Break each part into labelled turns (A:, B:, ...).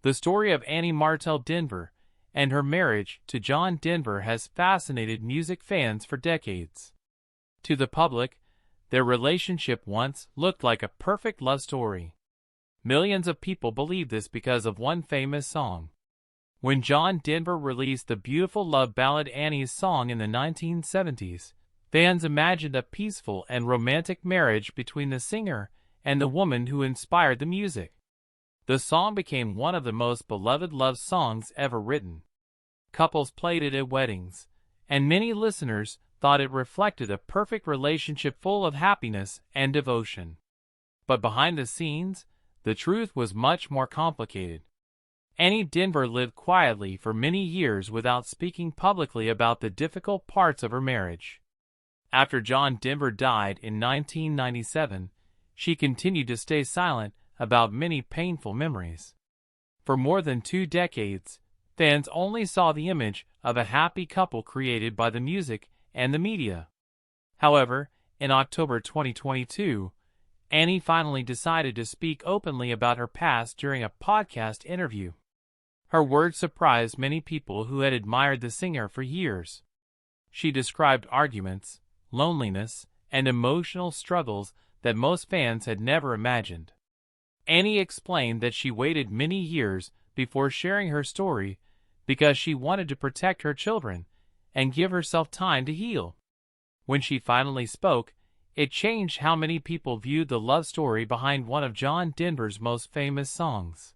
A: The story of Annie Martell Denver and her marriage to John Denver has fascinated music fans for decades. To the public, their relationship once looked like a perfect love story. Millions of people believe this because of one famous song. When John Denver released the beautiful love ballad Annie's Song in the 1970s, fans imagined a peaceful and romantic marriage between the singer and the woman who inspired the music. The song became one of the most beloved love songs ever written. Couples played it at weddings, and many listeners thought it reflected a perfect relationship full of happiness and devotion. But behind the scenes, the truth was much more complicated. Annie Denver lived quietly for many years without speaking publicly about the difficult parts of her marriage. After John Denver died in 1997, she continued to stay silent about many painful memories. For more than 2 decades, fans only saw the image of a happy couple created by the music and the media. However, in October 2022, Annie finally decided to speak openly about her past during a podcast interview. Her words surprised many people who had admired the singer for years. She described arguments, loneliness, and emotional struggles that most fans had never imagined. Annie explained that she waited many years before sharing her story because she wanted to protect her children and give herself time to heal. When she finally spoke, it changed how many people viewed the love story behind one of John Denver's most famous songs.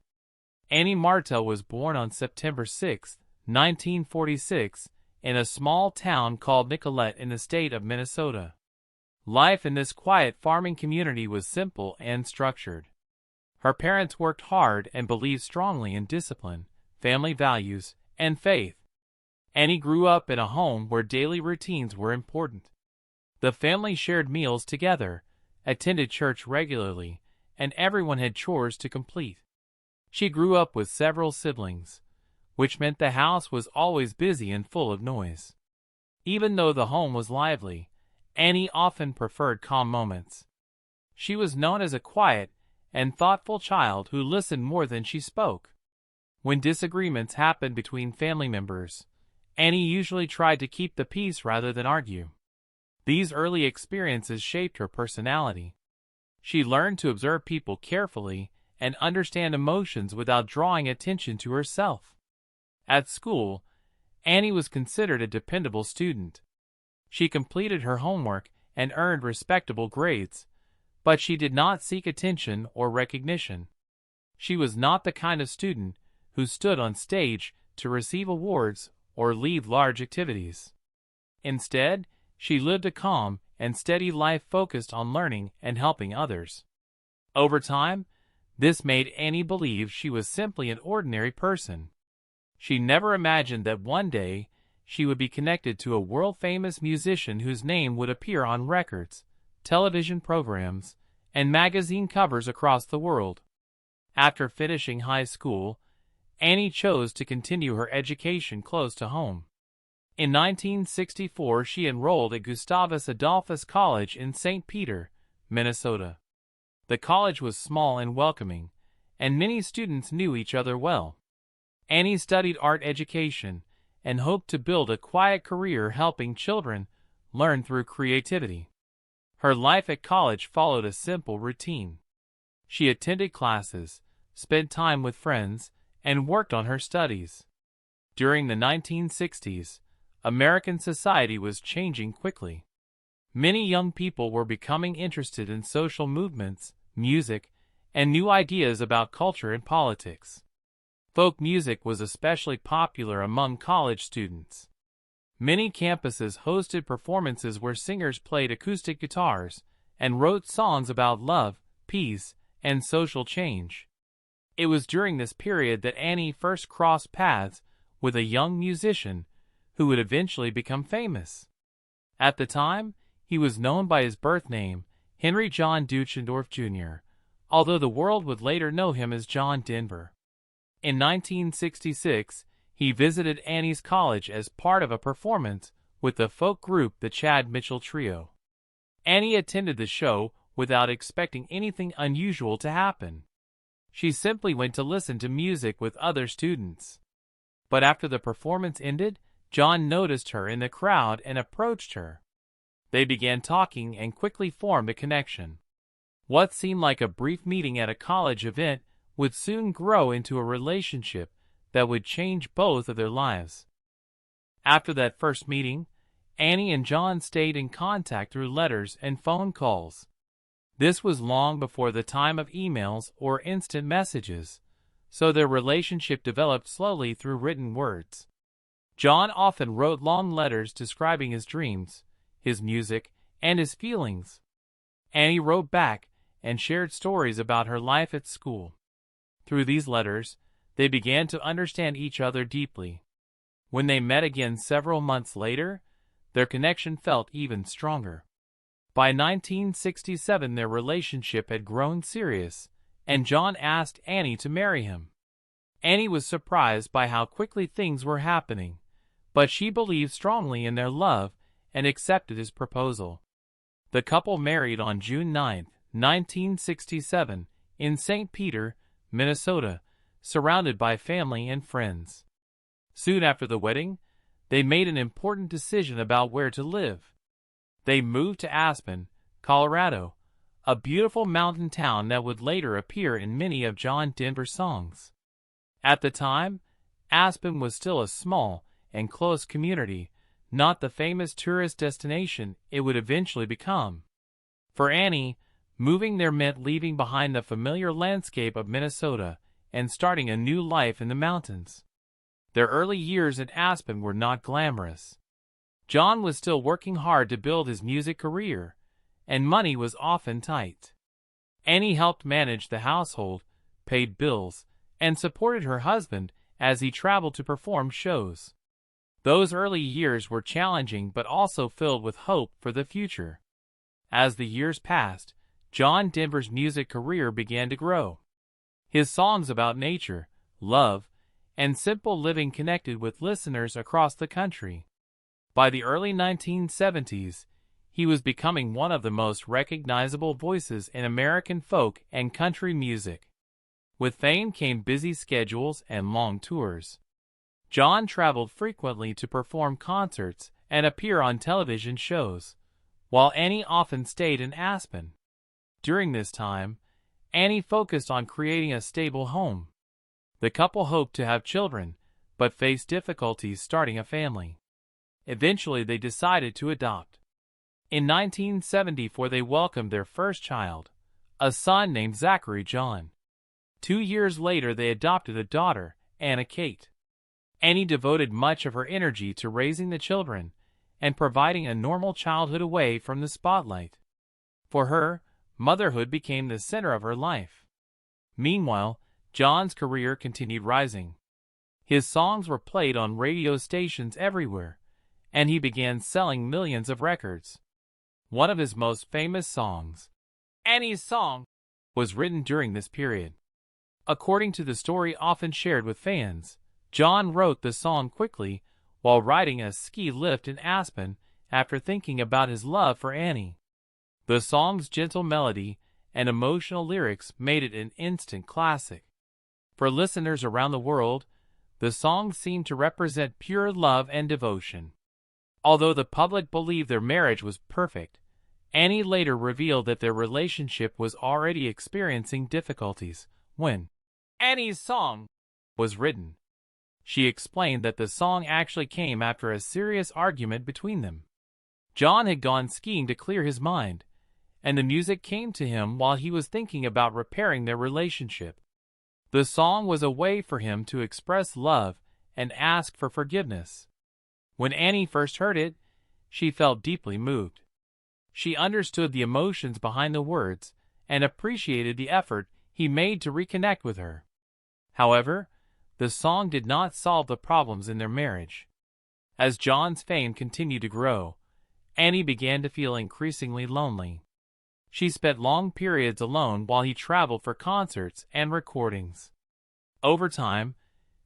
A: Annie Martell was born on September 6, 1946, in a small town called Nicollet in the state of Minnesota. Life in this quiet farming community was simple and structured. Her parents worked hard and believed strongly in discipline, family values, and faith. Annie grew up in a home where daily routines were important. The family shared meals together, attended church regularly, and everyone had chores to complete. She grew up with several siblings, which meant the house was always busy and full of noise. Even though the home was lively, Annie often preferred calm moments. She was known as a quiet and thoughtful child who listened more than she spoke. When disagreements happened between family members, Annie usually tried to keep the peace rather than argue. These early experiences shaped her personality. She learned to observe people carefully and understand emotions without drawing attention to herself. At school, Annie was considered a dependable student. She completed her homework and earned respectable grades, but she did not seek attention or recognition. She was not the kind of student who stood on stage to receive awards or lead large activities. Instead, she lived a calm and steady life focused on learning and helping others. Over time, this made Annie believe she was simply an ordinary person. She never imagined that one day she would be connected to a world-famous musician whose name would appear on records, television programs, and magazine covers across the world. After finishing high school, Annie chose to continue her education close to home. In 1964, she enrolled at Gustavus Adolphus College in St. Peter, Minnesota. The college was small and welcoming, and many students knew each other well. Annie studied art education and hoped to build a quiet career helping children learn through creativity. Her life at college followed a simple routine. She attended classes, spent time with friends, and worked on her studies. During the 1960s, American society was changing quickly. Many young people were becoming interested in social movements, music, and new ideas about culture and politics. Folk music was especially popular among college students. Many campuses hosted performances where singers played acoustic guitars and wrote songs about love, peace, and social change. It was during this period that Annie first crossed paths with a young musician who would eventually become famous. At the time, he was known by his birth name, Henry John Deutschendorf Jr., although the world would later know him as John Denver. In 1966, he visited Annie's college as part of a performance with the folk group the Chad Mitchell Trio. Annie attended the show without expecting anything unusual to happen. She simply went to listen to music with other students. But after the performance ended, John noticed her in the crowd and approached her. They began talking and quickly formed a connection. What seemed like a brief meeting at a college event would soon grow into a relationship that would change both of their lives. After that first meeting, Annie and John stayed in contact through letters and phone calls. This was long before the time of emails or instant messages, so their relationship developed slowly through written words. John often wrote long letters describing his dreams, his music, and his feelings. Annie wrote back and shared stories about her life at school. Through these letters, they began to understand each other deeply. When they met again several months later, their connection felt even stronger. By 1967, their relationship had grown serious, and John asked Annie to marry him. Annie was surprised by how quickly things were happening, but she believed strongly in their love and accepted his proposal. The couple married on June 9, 1967, in St. Peter, Minnesota, surrounded by family and friends. Soon after the wedding, they made an important decision about where to live. They moved to Aspen, Colorado, a beautiful mountain town that would later appear in many of John Denver's songs. At the time, Aspen was still a small and close community, not the famous tourist destination it would eventually become. For Annie, moving there meant leaving behind the familiar landscape of Minnesota and starting a new life in the mountains. Their early years in Aspen were not glamorous. John was still working hard to build his music career, and money was often tight. Annie helped manage the household, paid bills, and supported her husband as he traveled to perform shows. Those early years were challenging but also filled with hope for the future. As the years passed, John Denver's music career began to grow. His songs about nature, love, and simple living connected with listeners across the country. By the early 1970s, he was becoming one of the most recognizable voices in American folk and country music. With fame came busy schedules and long tours. John traveled frequently to perform concerts and appear on television shows, while Annie often stayed in Aspen. During this time, Annie focused on creating a stable home. The couple hoped to have children, but faced difficulties starting a family. Eventually, they decided to adopt. In 1974, they welcomed their first child, a son named Zachary John. 2 years later, they adopted a daughter, Anna Kate. Annie devoted much of her energy to raising the children and providing a normal childhood away from the spotlight. For her, motherhood became the center of her life. Meanwhile, John's career continued rising. His songs were played on radio stations everywhere, and he began selling millions of records. One of his most famous songs, Annie's Song, was written during this period. According to the story often shared with fans, John wrote the song quickly while riding a ski lift in Aspen after thinking about his love for Annie. The song's gentle melody and emotional lyrics made it an instant classic. For listeners around the world, the song seemed to represent pure love and devotion. Although the public believed their marriage was perfect, Annie later revealed that their relationship was already experiencing difficulties when Annie's Song was written. She explained that the song actually came after a serious argument between them. John had gone skiing to clear his mind, and the music came to him while he was thinking about repairing their relationship. The song was a way for him to express love and ask for forgiveness. When Annie first heard it, she felt deeply moved. She understood the emotions behind the words and appreciated the effort he made to reconnect with her. However, the song did not solve the problems in their marriage. As John's fame continued to grow, Annie began to feel increasingly lonely. She spent long periods alone while he traveled for concerts and recordings. Over time,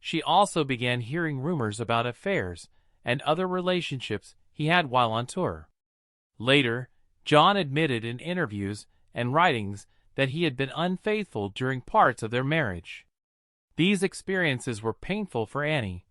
A: she also began hearing rumors about affairs and other relationships he had while on tour. Later, John admitted in interviews and writings that he had been unfaithful during parts of their marriage. These experiences were painful for Annie,